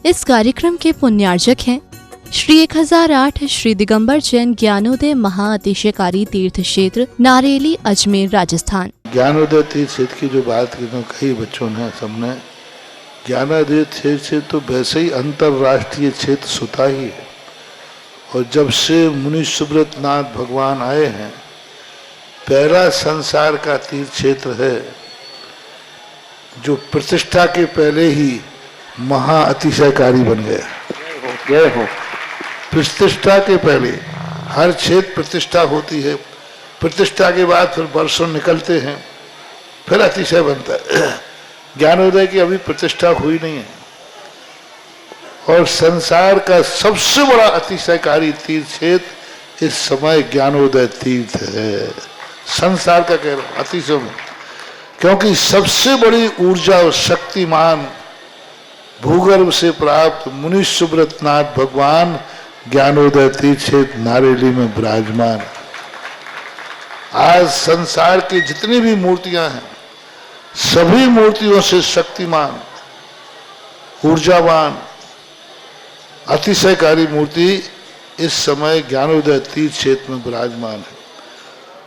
इस कार्यक्रम के पुण्यार्जक हैं श्री 1008 श्री दिगंबर जैन ज्ञानोदय महाअतिशयकारी तीर्थ क्षेत्र नारेली अजमेर राजस्थान। ज्ञानोदय तीर्थ क्षेत्र की जो बात की तो कई बच्चों ने सबने ज्ञानोदय तीर्थ क्षेत्र तो वैसे ही अंतर्राष्ट्रीय क्षेत्र सुता ही है। और जब से मुनि सुब्रत नाथ भगवान आए हैं, पहला संसार का तीर्थ क्षेत्र है जो प्रतिष्ठा के पहले ही महाअतिशयकारी बन गया। प्रतिष्ठा के पहले हर क्षेत्र प्रतिष्ठा होती है, प्रतिष्ठा के बाद फिर वर्षों निकलते हैं, फिर अतिशय बनता है। ज्ञानोदय की अभी प्रतिष्ठा हुई नहीं है। और संसार का सबसे बड़ा अतिशयकारी तीर्थ क्षेत्र इस समय ज्ञानोदय तीर्थ है। संसार का कह रहा हूं अतिशय में, क्योंकि सबसे बड़ी ऊर्जा और शक्तिमान भूगर्भ से प्राप्त मुनि सुब्रत नाथ भगवान ज्ञानोदय तीर्थ क्षेत्र नारेली में विराजमान। आज संसार की जितनी भी मूर्तियां हैं, सभी मूर्तियों से शक्तिमान, ऊर्जावान, अतिशयकारी मूर्ति इस समय ज्ञानोदय तीर्थ क्षेत्र में विराजमान है।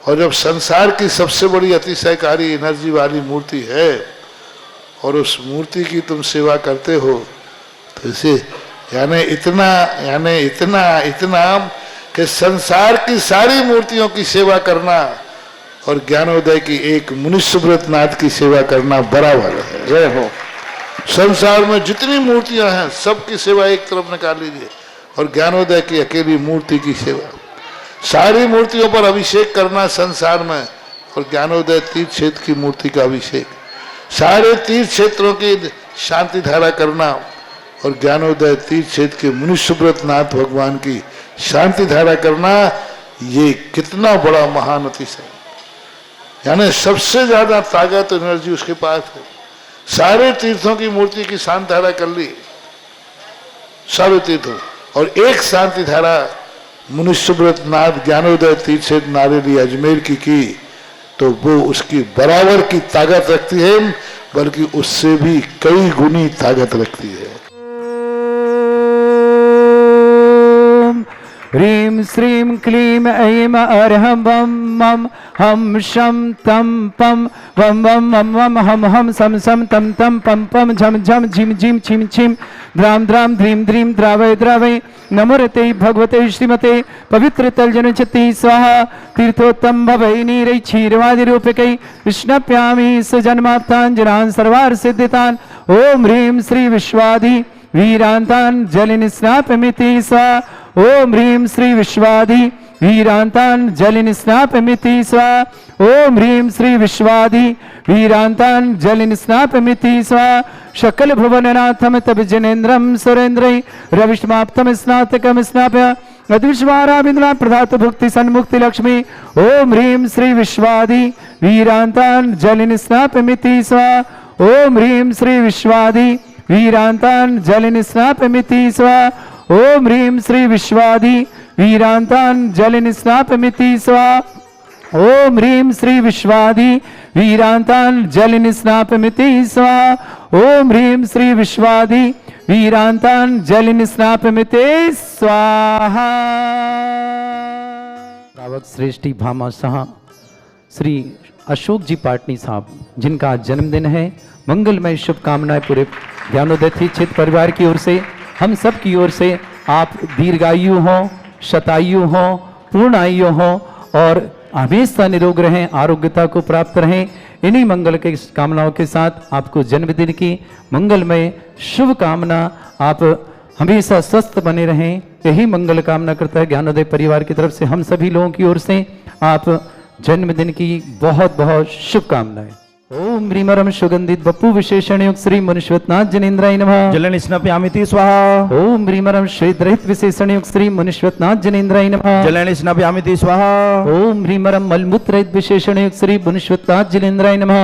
और जब संसार की सबसे बड़ी अतिशयकारी एनर्जी वाली मूर्ति है और उस मूर्ति की तुम सेवा करते हो, तो इसे यानी इतना कि संसार की सारी मूर्तियों की सेवा करना और ज्ञानोदय की एक मुनि सुब्रत नाथ की सेवा करना बराबर है। जय हो। संसार में जितनी मूर्तियां हैं सबकी सेवा एक तरफ निकाल लीजिए और ज्ञानोदय की अकेली मूर्ति की सेवा। सारी मूर्तियों पर अभिषेक करना संसार में और ज्ञानोदय तीर्थ क्षेत्र की मूर्ति का अभिषेक, सारे तीर्थ क्षेत्रों की शांति धारा करना और ज्ञानोदय तीर्थ क्षेत्र के मुनि सुब्रत नाथ भगवान की शांति धारा करना, ये कितना बड़ा महान अतिशय। यानी सबसे ज्यादा ताकत एनर्जी उसके पास है। सारे तीर्थों की मूर्ति की शांति धारा कर ली, सारे तीर्थों, और एक शांति धारा मुनि सुब्रत नाथ ज्ञानोदय तीर्थ क्षेत्र नारेली अजमेर की तो वो उसकी बराबर की ताकत रखती है, बल्कि उससे भी कई गुनी ताकत रखती है। ह्रीं श्रीं क्लीं ऐं अर्हं वं मं हम शं तं पं वं वं मं वं हम हम सं सं तं तं पं पं झं झं झिं झिं छिं छिं द्रां द्रां ध्रीं ध्रीं द्रावय द्रावय नमोरते भगवते श्रीमते पवित्र तलजनचति स्वाहा। तीर्थोत्तम भवै नीरै क्षीरवादि रूपकै विष्णप्यामि सुजन्माप्ताञ्जनान् सर्वार्थ सिद्धितान्। ओम ह्रीं श्री विश्वाधि वीरान्तान् जलिन स्नापमिति स्वाहा। ओम ह्रीं श्री विश्वाधि वीरान्तान् जलिन स्नापमिति स्वाहा। ओम ह्रीं श्री विश्वाधि वीरान्तान् जलिन स्नापमिति स्वाहा। शकल भुवननाथम तब जनेन्द्रम सुरेन्द्रै रविष्माप्तम स्नातकम स्नाप्य अद्विश्वाराविंद्रा प्रधात भुक्ति सन्मुक्ति लक्ष्मी। ओम ह्रीं श्री विश्वाधि वीरान्तान् जलिन स्नापमिति स्वाहा। ओम ह्रीं श्री विश्वाधि वीरान्तान् जलिन स्नापमिति स्वाहा। ओम ह्रीं श्री विश्वाधि वीरान्तान् जलिन स्नापमिति स्वाहा। ओम ह्रीं श्री विश्वाधि वीरान्तान् जलिन स्नापमिति स्वाहा। ओम ह्रीं श्री विश्वाधि वीरान्तान् जलिन स्नापमिति स्वाहा। रावत श्रेष्ठी भामाशाह श्री अशोक जी पाटनी साहब, जिनका जन्मदिन है, मंगलमय शुभकामनाएं पूरे ज्ञानोदय तीर्थ क्षेत्र परिवार की ओर से, हम सब की ओर से। आप दीर्घायु हो, शतायु हो, पूर्ण आयु हो और हमेशा निरोग रहें, आरोग्यता को प्राप्त रहें। इन्हीं मंगल के कामनाओं के साथ आपको जन्मदिन की मंगलमय शुभ कामना। आप हमेशा स्वस्थ बने रहें, यही मंगल कामना करता है ज्ञानोदय परिवार की तरफ से हम सभी लोगों की ओर से। आप जन्मदिन की बहुत बहुत शुभकामनाएं। ओम ह्रीमरम सुगंधित बपु विशेषण युक्त श्री मुनिश्वतनाथ जनेन्द्राय नमः। जलन स्नापयामिति स्वाहा। ओम ह्रीमरम श्वेत रहित विशेषण युक्त श्री मुनिश्वतनाथ जनेन्द्राय नमः। जलन स्नापयामिति स्वाहा। ओम ह्रीमरम मलमूत्र रहित विशेषण युक्त श्री मुनिश्वतनाथ जनेन्द्राय नमः।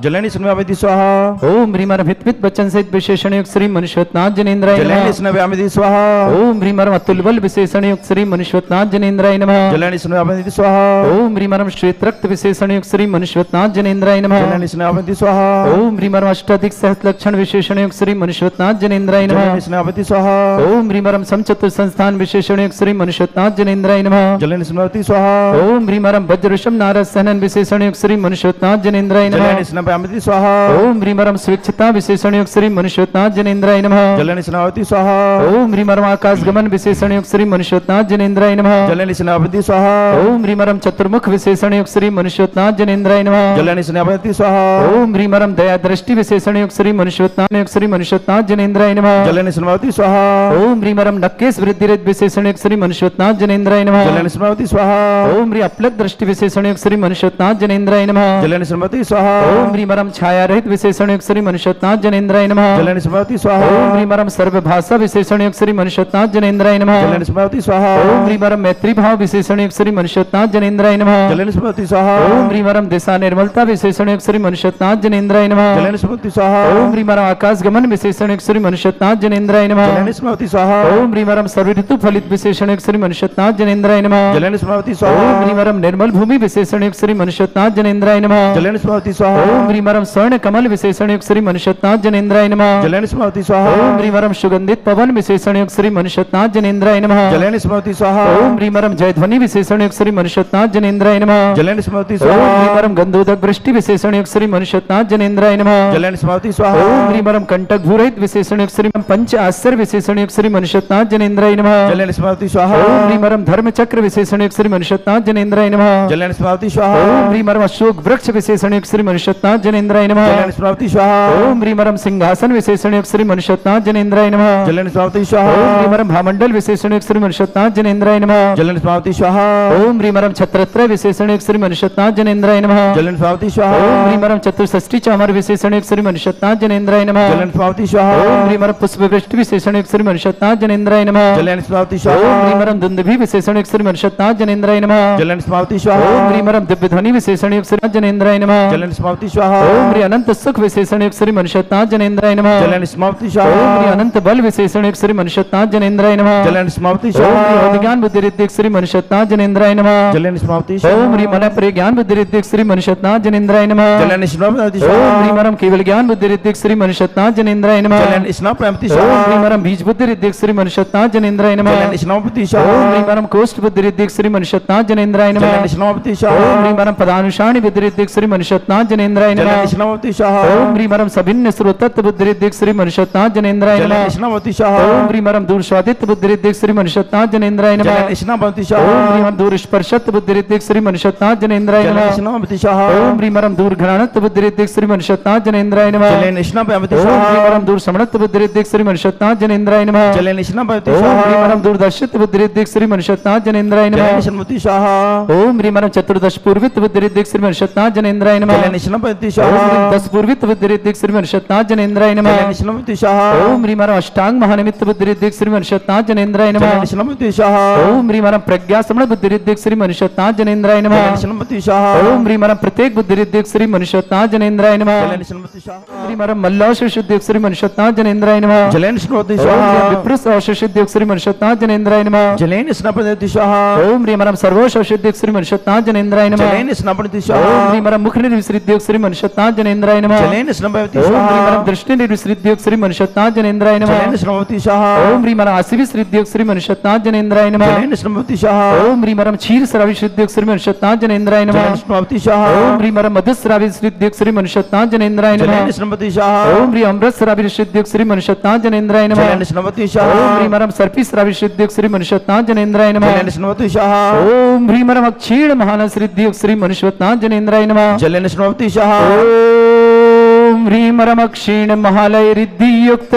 जलेन स्नव्यामिति स्वाहा ओम ह्रीमर भित्वित बच्चन सहित विशेषण युक्त श्री मनुष्यनाथ जनेन्द्राय जलेन नमः स्नव्यामिति स्वाहा ओम ह्रीमर अतुल बल विशेषण युक्त श्री मनुष्यनाथ जनेन्द्राय नमः जलेन स्नव्यामिति स्वाहा ओम ह्रीमर श्वेत रक्त विशेषण युक्त श्री मनुष्यनाथ जनेन्द्राय नमः जलेन स्नव्यामिति स्वाहा ओम ह्रीमर अष्टाधिक सहस्र लक्षण विशेषण युक्त श्री मनुष्यनाथ जनेन्द्राय नमः जलेन स्नव्यामिति स्वाहा ओम ह्रीमरम समचतुर संस्थान विशेषण युक्त श्री मनुष्यनाथ जनेन्द्राय नमः जलेन स्नव्यामिति स्वाहा ओम ह्रीमरम वज्रषम नारद सहनन विशेषण युक्त श्री मनुष्यनाथ जनेन्द्राय नमः जलेन स्नव्यामिति स्वाहा ओम ह्रीमरम स्वेच्छता विशेषण युक्त श्री मनुष्यनाथ जनेन्द्राय नमः जलेन स्नव्यामिति स्वाहा ओम ह्रीमरम आकाश गमन विशेषण युक्त श्री मनुष्यनाथ जनेन्द्राय नमः जलेन स्नव्यामिति स्वाहा ओम ह्रीमरम चतुर्मुख विशेषण युक्त श्री मनुष्यनाथ जनेन्द्राय नमः जलेन स्नव्यामिति स्वाहा ओम ह्रीमरम दया दृष्टि विशेषण युक्त श्री मनुष्यनाथ जनेन्द्राय नमः जलेन स्नव्यामिति स्वाहा ओम ह्रीमरम नक्केश वृद्धि विशेषण युक्त श्री मनुष्यनाथ जनेन्द्राय नमः जलेन स्नव्यामिति स्वाहा ओम ह्री अपलक दृष्टि विशेषण युक्त श्री मनुष्यनाथ जनेन्द्राय नमः जलेन स्नव्यामिति स्वाहा ओम ह्रीमरम छाया रहित विशेषण युक्त श्री मनुष्यनाथ जनेन्द्राय नमः जलेन स्नव्यामिति स्वाहा ओम ह्रीमरम सर्व भाषा विशेषण युक्त श्री मनुष्यनाथ जनेन्द्राय नमः जलेन स्नव्यामिति स्वाहा ओम ह्रीमरम मैत्री भाव विशेषण युक्त श्री मनुष्यनाथ जनेन्द्राय नमः जलेन स्नव्यामिति स्वाहा ओम ह्रीमरम दिशा निर्मलता विशेषण युक्त श्री मनुष्यनाथ जनेन्द्राय नमः जलेन स्नव्यामिति स्वाहा ओम ह्रीमरम आकाश गमन विशेषण युक्त श्री मनुष्यनाथ जनेन्द्राय नमः जलेन स्नव्यामिति स्वाहा ओम ह्रीमरम सर्व ऋतु फलित विशेषण युक्त श्री मनुष्यनाथ जनेन्द्राय नमः जलेन स्मृति ओम स्वाहा ह्रीमरम निर्मल भूमि विशेषण युक्त श्री मनुष्यनाथ जनेन्द्राय नमः जलेन स्मृति स्वाहा ओम ह्रीमरम स्वर्ण कमल विशेषण युक्त श्री मनुष्यनाथ जनेन्द्राय नमः जलेन स्मृति स्वाहा ओम ह्रीमरम सुगंधित पवन विशेषण युक्त श्री मनुष्यनाथ जनेन्द्राय नमः जलेन स्मृति स्वाहा ओम ह्रीमरम जयध्वनि विशेषण युक्त श्री मनुष्यनाथ जनेन्द्राय नमः जलेन स्मृति ओम स्वाहा ह्रीमरम गंधोदक वृष्टि विशेषण युक्त श्री मनुष्यनाथ जनेन्द्राय नमः जलेन स्मृति स्वाहा ओम ह्रीमरम कंटक भूरहित विशेषण युक्त श्री पंच आश्चर्य विशेषण युक्त श्री मनुष्यनाथ जनेन्द्राय नमः जलेन स्मृति स्वाहा ओम ह्रीमरम धर्म चक्र विशेषण युक्त श्री मनुष्यनाथ जनेन्द्राय नमः जलेन स्मृति स्वाहा ओम ह्रीमरम अशोक वृक्ष विशेषण युक्त श्री मनुष्यनाथ जनेन्द्राय नमः जलेन स्मृति स्वाहा ओम ह्रीमरम सिंहासन विशेषण युक्त श्री मनुष्यनाथ जनेन्द्राय नमः जलेन स्मृति स्वाहा ओम ह्रीमरम भामंडल विशेषण युक्त श्री मनुष्यनाथ जनेन्द्राय नमः जलेन स्मृति स्वाहा ओम ह्रीमरम छत्रत्रय विशेषण युक्त श्री मनुष्यनाथ जनेन्द्राय नमः जलेन स्मृति स्वाहा ओम ह्रीमरम चतुष्षष्टि चामर विशेषण युक्त श्री मनुष्यनाथ जनेन्द्राय नमः जलेन स्मृति स्वाहा ओम ह्रीमरम पुष्प वृष्टि विशेषण युक्त श्री मनुष्यनाथ जनेन्द्राय नमः जलेन स्मृति ओम स्वाहा ह्रीमरम दुंदुभि विशेषण युक्त श्री मनुष्यनाथ जनेन्द्राय नमः जलेन स्मृति ओम स्वाहा ह्रीमरम दिव्य ध्वनि विशेषण युक्त श्री जनेन्द्राय नमः जलेन स्मृति स्वाहा ओम ह्री अनंत सुख विशेषण युक्त श्री मनुष्यनाथ जनेन्द्राय नमः जलेन स्मृति ओम स्वाहा ह्री अनंत बल विशेषण युक्त श्री मनुष्यनाथ जनेन्द्राय नमः जलेन स्मृति ओम ह्री स्वाहा अभिज्ञान बुद्धि रिद्धिक श्री मनुष्यनाथ जनेन्द्राय नमः जलेन स्मृति ओम ह्री स्वाहा मन प्रज्ञान बुद्धि रिद्धिक श्री मनुष्यनाथ जनेन्द्राय नमः जलेन स्मृति ओम स्वाहा ह्रीमरम केवल ज्ञान बुद्धि रिद्धिक श्री मनुष्यनाथ जनेन्द्राय नमः जलेन स्मृति ओम स्वाहा ह्रीमरम बीज बुद्धि रिद्धिक श्री मनुष्यनाथ जनेन्द्राय नमः जलेन स्मृति ओम स्वाहा ह्रीमरम कोष्ठ बुद्धि रिद्धिक श्री मनुष्यनाथ जनेन्द्राय नमः जलेन स्मृति ओम स्वाहा ह्रीमरम पदानुषाणि बुद्धि रिद्धिक श्री मनुष्यनाथ जनेन्द्राय नमः जलेन स्मृति स्वाहा ओम ह्रीमरम सभिन्न श्रोतत्व बुद्धि रिद्धिक श्री मनुष्यनाथ जनेन्द्राय जलेन नमः स्मृति स्वाहा ओम ह्रीमरम दूर स्वादित्व बुद्धि रिद्धिक श्री मनुष्यनाथ जनेन्द्राय नमः जलेन स्मृति ओम स्वाहा ह्रीमरम दूर स्पर्शत्व बुद्धि रिद्धिक श्री मनुष्यनाथ जनेन्द्राय जलेन नमः स्मृति स्वाहा ओम ह्रीमरम दूर घ्राणत्व बुद्धि रिद्धिक श्री मनुष्यनाथ जनेन्द्राय नमः जलेन स्मृति ओम स्वाहा ह्रीमरम दूर समणत्व बुद्धि रिद्धिक श्री मनुष्यनाथ जनेन्द्राय नमः जलेन स्मृति ओम स्वाहा ह्रीमरम दूरदर्शित्व बुद्धि रिद्धिक श्री मनुष्यनाथ जनेन्द्राय जलेन नमः स्मृति स्वाहा ओम ह्रीमरम चतुर्दश पूर्वित्व बुद्धि रिद्धिक श्री मनुष्यनाथ जनेन्द्राय नमः जलेन स्मृति ओम स्वाहा ह्रीम दस पूर्वित्व बुद्धि रिद्धिक श्री मनुष्यनाथ जनेन्द्राय नमः जलेन स्मृति स्वाहा ओम ह्रीमरम अष्टांग महानिमित्त बुद्धि रिद्धिक श्री मनुष्यनाथ जनेन्द्राय नमः जलेन स्मृति स्वाहा ओम ह्रीमरम प्रज्ञा समण बुद्धि रिद्धिक श्री मनुष्यनाथ जनेन्द्राय नमः जलेन स्मृति स्वाहा ओम ह्रीमरम प्रत्येक बुद्धि रिद्धिक श्री मनुष्यनाथ जनेन्द्राय नमः जलेन स्मृति स्वाहा ह्रीमरम मल्लौष शुद्धिक श्री मनुष्यनाथ जनेन्द्राय नमः जलेन स्मृति ओम स्वाहा ह्रीम विप्रुस औषुद्धिक श्री मनुष्यनाथ जनेन्द्राय नमः जलेन स्मृति स्वाहा ओम ह्रीमरम सर्वोष औषुद्धिक श्री मनुष्यनाथ जनेन्द्राय नमः जलेन स्मृति ओम स्वाहा ह्रीमरम मुख निर्विसृद्धिक श्री मनुष्यनाथ जनेन्द्राय नमः जलेन स्मृति ओम स्वाहा ह्रीमरम दृष्टि निर्विसृद्धिक श्री मनुष्यनाथ जनेन्द्राय नमः जलेन स्मृति स्वाहा ओम ह्रीमरम आसिविसृद्धिक श्री मनुष्यनाथ जनेन्द्राय नमः जलेन स्मृति स्वाहा ओम ह्रीमरम क्षीर श्राविसृद्धिक श्री मनुष्यनाथ जनेन्द्राय नमः जलेन स्मृति स्वाहा ओम ह्रीमरम मधुश्राविसृद्धिक श्री मनुष्यनाथ जनेन्द्राय नमः जलेन स्मृति स्वाहा ओम ह्री अमृत श्राविसृद्धिक श्री मनुष्यनाथ जनेन्द्राय नमः जलेन स्मृति ओम स्वाहा ह्रीमरम सर्पी श्राविसृद्धिक श्री मनुष्यनाथ जनेन्द्राय नमः जलेन स्मृति स्वाहा ओम ह्रीमरम क्षीण महानसृद्धिक श्री मनुष्यनाथ जनेन्द्राय नमः जलेन स्मृति स्वाहा ओम ह्रीमरम क्षीण महालय रिद्धि युक्त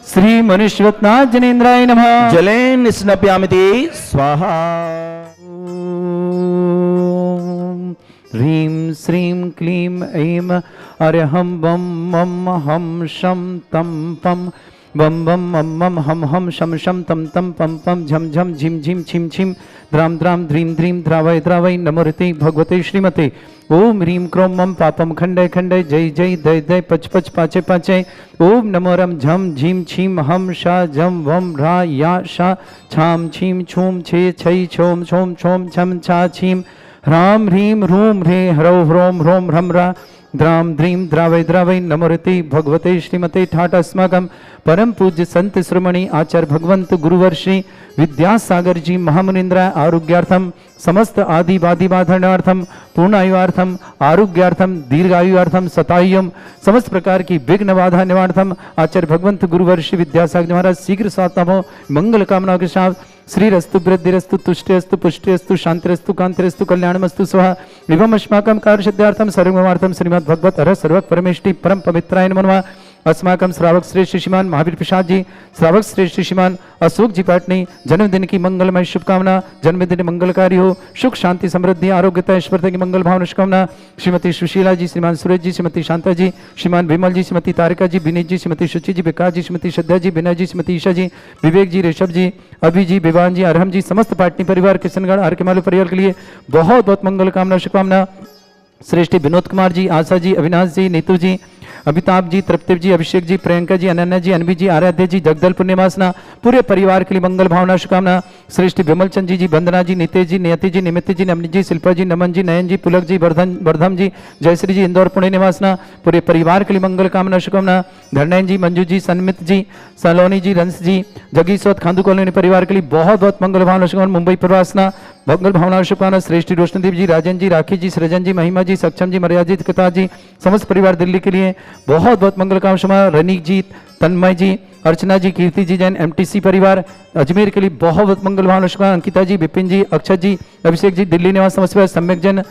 श्री मनुष्यनाथ जनेन्द्राय नमः जलेन स्नप्यामिति स्वाहा ओम ह्रीं श्रीं क्लीं ऐं अरहं बम मम हम शम तम पम बम बम मम मम हम शम शम तम तम पम पम झम झम झिम झिम छिम छिम द्राम द्राम ध्रीम ध्रीम द्रावय द्रावय नमोरते भगवते श्रीमते ओम ह्रीम क्रोम मम पापम खंडय खंडय जय जय दय दय पच पच पाचे पाचे ओम नमो रम झम झीम छीम हम शा झम वम रा या शा छाम छीम छूम छे छई छोम छोम छोम छम छा छीम ह्राम ह्रीम ह्रूम ह्रे ह्रौ ह्रोम ह्रोम ह्रम रा द्राम द्रीम द्रावय द्रावय नमोरते भगवते श्रीमते ठाट अस्माकं परम पूज्य संत श्रमणी आचार्य भगवंत गुरुवर श्री विद्यासागर जी महामुनीन्द्र आरोग्यार्थम समस्त आदि बाधि बाधनार्थम पूर्णायुर्थम आरोग्यार्थम दीर्घायुर्थम सतायुम समस्त प्रकार की विघ्न बाधा निवार्थम आचार्य भगवंत गुरुवर श्री विद्यासागर महाराज शीघ्र स्वात्म हो मंगल कामना के साथ श्रीरस्तु वृद्धिरस्तु तुष्टिरस्तु पुष्टिरस्तु शांतिरस्तु कांतिरस्तु कल्याणमस्तु स्वाहा एवं अस्माकं कार्यसिद्ध्यार्थम सर्वमार्थम श्रीमद् भगवत हर सर्व परमेष्टि परम पवित्राय नमः अस्माकं श्रावक श्रेष्ठ श्रीमान महावीर प्रसाद जी श्रावक श्रेष्ठ श्रीमान अशोक जी पाटनी जन्मदिन की मंगलमय शुभकामना जन्मदिन मंगलकारी हो सुख शांति समृद्धि आरोग्यता ऐश्वर्य की मंगल भावना शुभकामना श्रीमती सुशीला जी श्रीमान सुरेश जी श्रीमती शांता जी श्रीमान विमल जी श्रीमती तारिका जी विनीत जी श्रीमती शुचि जी विकास जी श्रीमती श्रद्धा जी विनय जी श्रीमती ईशा जी विवेक जी ऋषभ जी अभि जी विवान जी अरहम जी समस्त पाटनी परिवार किशनगढ़ आर के मालू परिवार के लिए बहुत बहुत मंगल कामना शुभकामना श्रेष्ठ विनोद कुमार जी आशा जी अविनाश जी नीतू जी अमिताभ जी तृप्ति जी अभिषेक जी प्रियंका जी अनन्या जी अनवी जी आराध्य जी जगदलपुर निवासना पूरे परिवार के लिए मंगल भावना शुभकामना श्रेष्ठ विमल चंद जी वंदना जी नितेश जी नियति जी निमित्त जी नमनी जी शिल्पा जी नमन जी नयन जी पुलक जी वर्धम जी जयश्री जी इंदौर पुणे निवासना पूरे परिवार के लिए मंगल कामना शुभकामना धरनैन जी मंजू जी सन्मित जी सलोनी जी रंस जी जगीसोत खांदू कॉलोनी परिवार के लिए बहुत बहुत मंगल भावना शुभकामना मुंबई प्रवासना मंगल भावना शुभकामना श्रेष्ठ रोशनदीप जी राजन जी राखी जी सृजन जी महिमा जी सक्षम जी मर्यादित कथा जी समस्त परिवार दिल्ली के लिए बहुत बहुत मंगल कामना शुभकामना रनीक जी तन्मय जी अर्चना जी कीर्ति जी जैन एमटीसी परिवार अजमेर के लिए बहुत बहुत मंगल भावना शुभकामना अंकिता जी विपिन जी अक्षत जी अभिषेक जी दिल्ली निवास समस्त सम्यक जन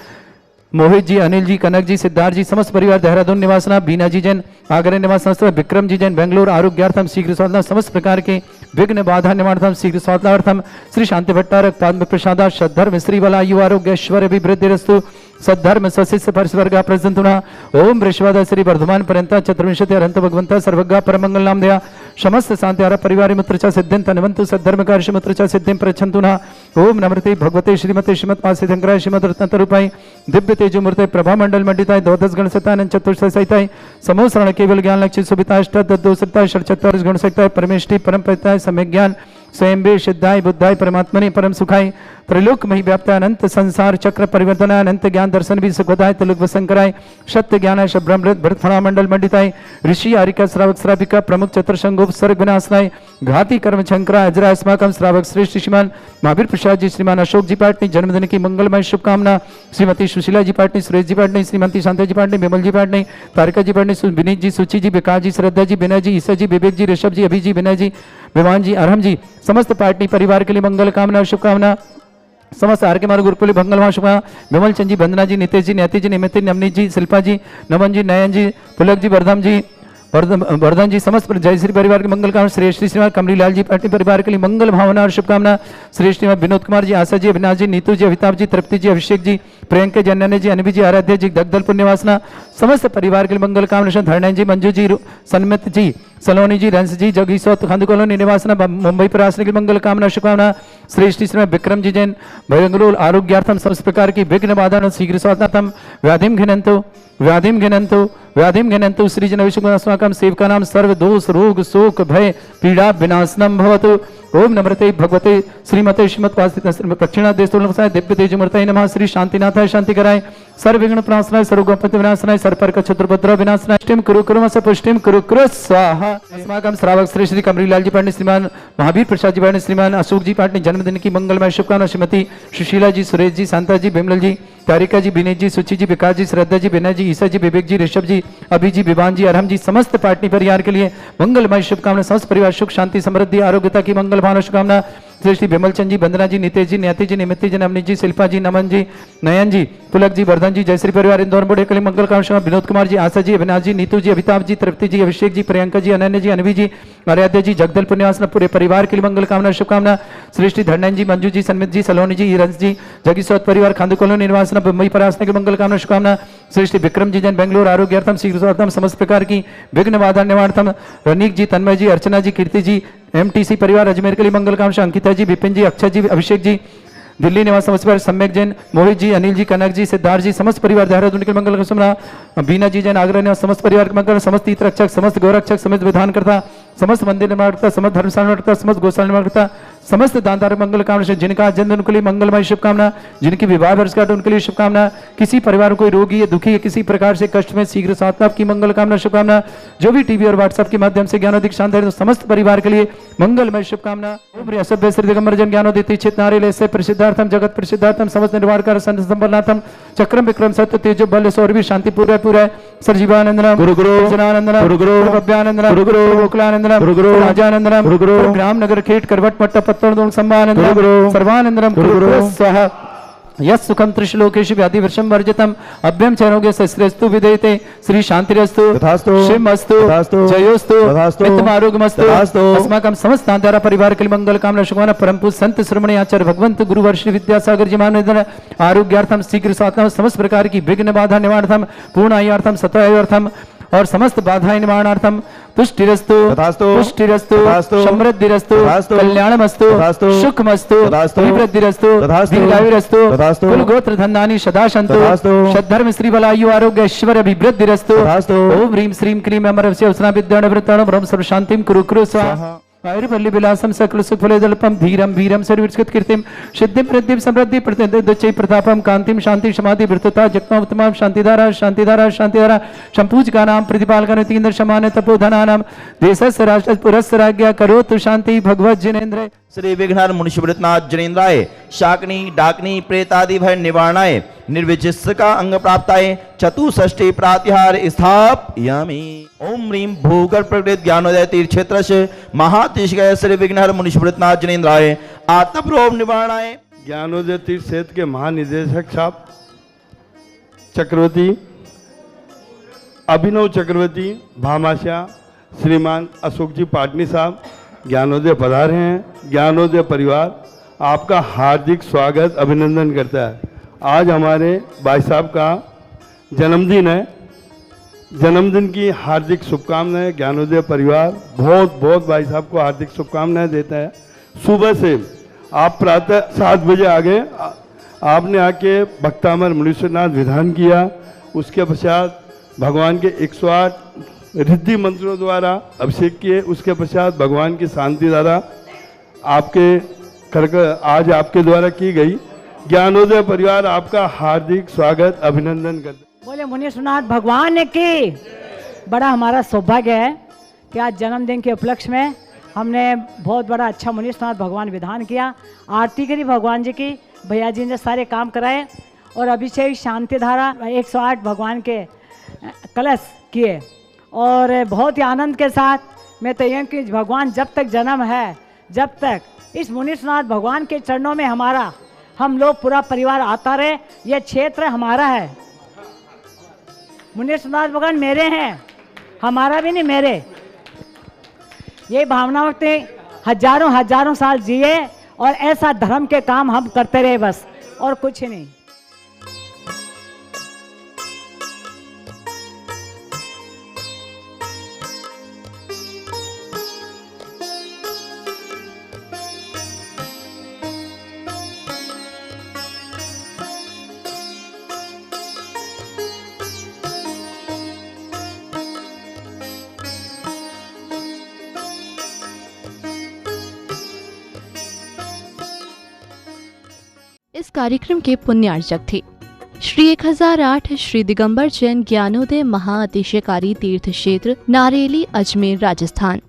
मोहित जी अनिल जी कनक जी सिद्धार्थ जी समस्त परिवार देहरादून निवासना बीना जी जैन आगरा निवास समस्त विक्रम जी जैन बेंगलुरु आरोग्यार्थम शीघ्र स्वात्म समस्त प्रकार के विघ्न बाधा निवार्थम शीघ्र स्वात्मार्थम श्री शांति भट्टारक पद्म प्रसादा सद्धर्म श्री बला यु आरोग्यश्वर अभिवृद्धिरस्तु सद्धर्म स्वशिष्य परिस्वर्गा प्रसंतुना ओम वृषवाद श्री वर्धमान पर्यंत चतुर्विंशति अनंत भगवंता सर्वज्ञा परमंगल नाम दया समस्त शांति आर परिवार मित्र च सिद्धिं तन्वन्तु सद्धर्म कार्य मित्र च सिद्धिं प्रच्छन्तुना ओम नमृते भगवते श्रीमते श्रीमद् सिद्धंकराय श्रीमद् रत्नतरूपाय दिव्य तेजो मूर्ते प्रभा मंडल मंडिताय द्वादश गण सतानंद चतुर्थ सहिताय समूह शरण केवल ज्ञान लक्ष्य सुविता अष्ट दोषताय षट्चत्वारिश गुण सहिताय परमेष्टि परम पिताय सम्यक ज्ञान स्वयं सिद्धाय बुद्धाय परमात्मने परम सुखाय त्रैलोक मही व्याप्त अनंत संसार चक्र परिवर्तन अनंत ज्ञान दर्शन भी सुखदाय त्रिलोक वसंकराय सत्य ज्ञान ब्रह्मृत भरतफणा मंडल मंडिताय ऋषि आरिका श्रावक श्राविका प्रमुख चतुर्संगोप सर्ग विनाशनाय घाती कर्म शंकरा अजरा अस्माकम श्रावक श्रेष्ठ श्रीमान महावीर प्रसाद जी श्रीमान अशोक जी पाटनी जन्मदिन की मंगलमय शुभकामना श्रीमती सुशीला जी पाटनी सुरेश जी पाटनी श्रीमती शांता जी पाटनी विमल जी पाटनी तारिका जी पाटनी विनीत जी सुचि जी विकास जी श्रद्धा जी विनय जी ईसा जी विवेक जी ऋषभ जी अभि जी विनय जी विवान जी अरहम जी समस्त पार्टी परिवार के लिए मंगल कामना शुभकामना समस्त आर के मार्ग गुरुकुल मंगल शुभकामना विमल चंद जी वंदना जी नितेश जी न्याति जी निमित नमनी जी शिल्पा जी नमन जी नयन जी पुलक जी वर्धम जी वर्धन जी समस्त जयश्री परिवार के मंगल कामना श्रेष्ठ श्रीमान कमरी लाल जी पाटनी परिवार के लिए मंगल भावना और शुभकामना श्रेष्ठ श्रीमान विनोद कुमार जी आशा जी अविनाश जी नीतू जी अमिताभ जी तृप्ति जी अभिषेक जी प्रियंका जी अनन्या जी अनवी जी आराध्य जी दगदलपुर निवासना समस्त परिवार के लिए मंगल कामना धरनैन जी मंजू जी सन्मित जी सलोनी जी रंस जी जगीसोत खांदू कॉलोनी निवासना मुंबई प्रवासन की मंगल कामना शुभकामना श्रेष्ठ श्रीमान विक्रम जी जैन बेंगलुरु आरोग्यार्थम समस्त प्रकार की विघ्न बाधा शीघ्र स्वात्म व्याधिम घिनंतु सृजन विश्वकम सेवका नाम सर्व दोष रोग शोक भय पीड़ा विनाशनम भवतु ओम नमृते भगवते श्रीमते श्रीमद् दक्षिणा देशोल्लसाय दिव्य तेजमूर्तये नमः श्री शांतिनाथाय शांति कराय सर्वविघ्न प्रणाशनाय सर्वगोपति विनाशनाय सर्वपर्क क्षत्रभद्र विनाशनाय पुष्टिम कुरु पुष्टिम कुरु स्वाहा अस्माकं श्रावक श्री श्री कमरीलाल जी पाटनी श्रीमान महावीर प्रसाद जी पाटनी श्रीमान अशोक जी पाटनी जन्मदिन की मंगलमय शुभकामना श्रीमती सुशीला जी सुरेश जी शांता जी बिमल जी तारिका जी विनीत जी सुचि जी विकास जी श्रद्धा जी विनय जी ईसा जी विवेक जी ऋषभ जी अभि जी विवान जी अरहम जी समस्त पार्टी परिवार के लिए मंगलमय शुभकामना समस्त परिवार सुख शांति समृद्धि आरोग्यता की मंगल भावना शुभकामना श्री विमल चंद जी वंदना जी नितेश जी न्याति जी निमित्त जी नमनी जी शिल्पा जी नमन जी नयन जी पुलक जी वर्धन जी जयश्री परिवार इंदौर बोर्ड के लिए मंगल कामना विनोद कुमार जी आशा जी अविनाश जी नीतू जी अमिताभ जी तृप्ति जी अभिषेक जी प्रियंका जी अनन्या जी अनवी जी आराध्य जी जगदलपुर निवासना पूरे परिवार के लिए मंगल कामना शुभकामना श्रेष्ठ धरनैन जी मंजू जी सन्मित जी सलोनी जी रंस जी जगीसोत परिवार खांदू कॉलोनी निवासना मुंबई परासना की मंगल कामना शुभकामना श्रेष्ठ विक्रम जी जैन बेंगलुरु आरोग्यार्थम शीघ्र स्वात्म समस्त प्रकार की विघ्न बाधा निवार्थम रनीक जी तन्मय जी अर्चना जी कीर्ति जी एमटीसी परिवार अजमेर के लिए मंगल कामना अंकिता जी विपिन जी अक्षय जी अभिषेक जी दिल्ली निवास समस्त परिवार, सम्यक जैन, मोहित जी, अनिल जी, कनक जी, सिद्धार्थ जी, समस्त परिवार देहरादून के मंगल कामना, बीना जी जैन, आगरा निवास समस्त परिवार के मंगल, समस्त तीर्थ रक्षक, समस्त गौरक्षक, समस्त विधानकर्ता, समस्त मंदिर निर्माणकर्ता, समस्त धर्मशाला निर्माणकर्ता, समस्त गौशाला निर्माणकर्ता, समस्त दानदार मंगल कामना, जिनका जन्म उनके लिए मंगलमय शुभकामना, जिनकी विवाह वर्षगांठ उनके लिए शुभकामना, किसी परिवार में कोई रोगी या दुखी या किसी प्रकार से कष्ट में शीघ्र स्वास्थ्य लाभ की मंगल कामना शुभकामना, जो भी टीवी और व्हाट्सएप के माध्यम से ज्ञानोदिक शांति तो समस्त परिवार के लिए मंगलमय शुभकामना। ओम असभ्य श्री दिगंबर जन ज्ञानोदित चित नारियल से प्रसिद्धार्थम जगत प्रसिद्धार्थम समस्त निर्वाणकार संपन्नाथम चक्रम विक्रम सत्य तेजो बल सौरभि शांति पूर्व पूर्व सरजीवानंदनम गुरु गुरु जनानंदनम गुरु गुरु भव्यानंदनम गुरु गुरु गोकुलानंदनम गुरु गुरु राजानंदनम गुरु गुरु ग्राम नगर खेट करवट मट्ट पत्तन सम्मानंदनम गुरु गुरु सर्वानंदनम गुरु गुरु स्वाहा यस् सुखम त्रिशलोकेषु व्याधि वर्षम वर्जितम अभ्यम चरोगे सस्त्रस्तु विदेते श्री शांतिरस्तु तथास्तु शिवमस्तु तथास्तु जयोस्तु तथास्तु मित्रमारोग्यमस्तु तथास्तु अस्माकं समस्त दारा परिवार के लिए मंगल कामना शुभकामना परम पूज्य संत श्रमणी आचार्य भगवंत गुरुवर श्री विद्यासागर जी महाराज आरोग्यार्थम शीघ्र स्वास्थ्य समस्त प्रकार की विघ्न बाधा निवारणार्थम पूर्ण आयुर्थम सत्वायुर्थम और समस्त बाधाएं निवारणार्थम पुष्टिरस्तु तथास्तु पुष्टिरस्तु तथास्तु समृद्धिरस्तु तथास्तु कल्याणमस्तु तथास्तु सुखमस्तु तथास्तु अभिवृद्धिरस्तु तथास्तु दीर्घायुरस्तु तथास्तु कुल गोत्र धन्नानि सदा सन्तु तथास्तु सद्धर्म श्री बलायु आरोग्य ऐश्वर्य अभिवृद्धिरस्तु तथास्तु ओम ह्रीं श्रीं क्लीं अमरस्य उष्णा विद्याणवृत्ताणं ब्रह्म सर्व शांतिं कुरु कुरु स्वाहा आयुर्वल्ली विलासम सकल सुख फलेदल्पम धीरम वीरम सर्वविस्कृत कीर्तिम सिद्धिं प्रद्धिं समृद्धि प्रतिदच्चै प्रतापम कांतिम शांति समाधि वृत्तता जगतम उत्तमम शांतिधारा शांतिधारा शांतिधारा संपूजका नाम प्रतिपालका तीन्द्र समान तपोधनानाम देशस्य राष्ट्र पुरस्य राज्ञा करोतु शांति भगवत जिनेन्द्र श्री विघ्नहर मुनिषिवृतनाथ जनेन्द्राय शाकनी डाकनी प्रेतादि भय निवारणाय निर्विचिस्का अंग प्राप्ताय चतुष्षष्टि प्रातिहार स्थापयामि। ओम ह्रीं भूगर्भ प्रकृत ज्ञानोदय तीर्थ क्षेत्र से महातिशय श्री विघ्नहर मुनिषिवृतनाथ जनेन्द्राय आत्मप्रोम निवारणाय ज्ञानोदय तीर्थ क्षेत्र के महानिदेशक साहब चक्रवर्ती अभिनव चक्रवर्ती भामाशाह श्रीमान अशोक जी पाटनी साहब ज्ञानोदय पधारे हैं। ज्ञानोदय परिवार आपका हार्दिक स्वागत अभिनंदन करता है। आज हमारे भाई साहब का जन्मदिन है। जन्मदिन की हार्दिक शुभकामनाएं। ज्ञानोदय परिवार बहुत बहुत भाई साहब को हार्दिक शुभकामनाएं देता है। सुबह से आप प्रातः 7 बजे आ गए। आपने आके भक्तामर मुनीश्वरनाथ विधान किया। उसके पश्चात भगवान के 108 रिद्धि मंत्रों द्वारा अभिषेक किए। उसके पश्चात भगवान की शांति द्वारा आपके आज आपके द्वारा की गई। ज्ञानोदय परिवार आपका हार्दिक स्वागत अभिनंदन करते। बोले मुनीश्वरनाथ भगवान की। बड़ा हमारा सौभाग्य है कि आज जन्मदिन के उपलक्ष्य में हमने बहुत बड़ा अच्छा मुनीश्वरनाथ भगवान विधान किया। आरती करी भगवान जी की, भैया जी ने सारे काम कराए और अभिषेक शांति धारा 108 भगवान के कलश किए और बहुत ही आनंद के साथ मैं तो यह कि भगवान जब तक जन्म है जब तक इस मुनीश्वरनाथ भगवान के चरणों में हमारा हम लोग पूरा परिवार आता रहे। यह क्षेत्र हमारा है। मुनीश्वरनाथ भगवान मेरे हैं, हमारा भी नहीं, मेरे। ये भावना से हजारों हजारों साल जिए और ऐसा धर्म के काम हम करते रहे बस, और कुछ नहीं। इस कार्यक्रम के पुण्यार्चक थे श्री 1008 श्री दिगंबर जैन ज्ञानोदय महाअतिशयकारी तीर्थ क्षेत्र नारेली, अजमेर, राजस्थान।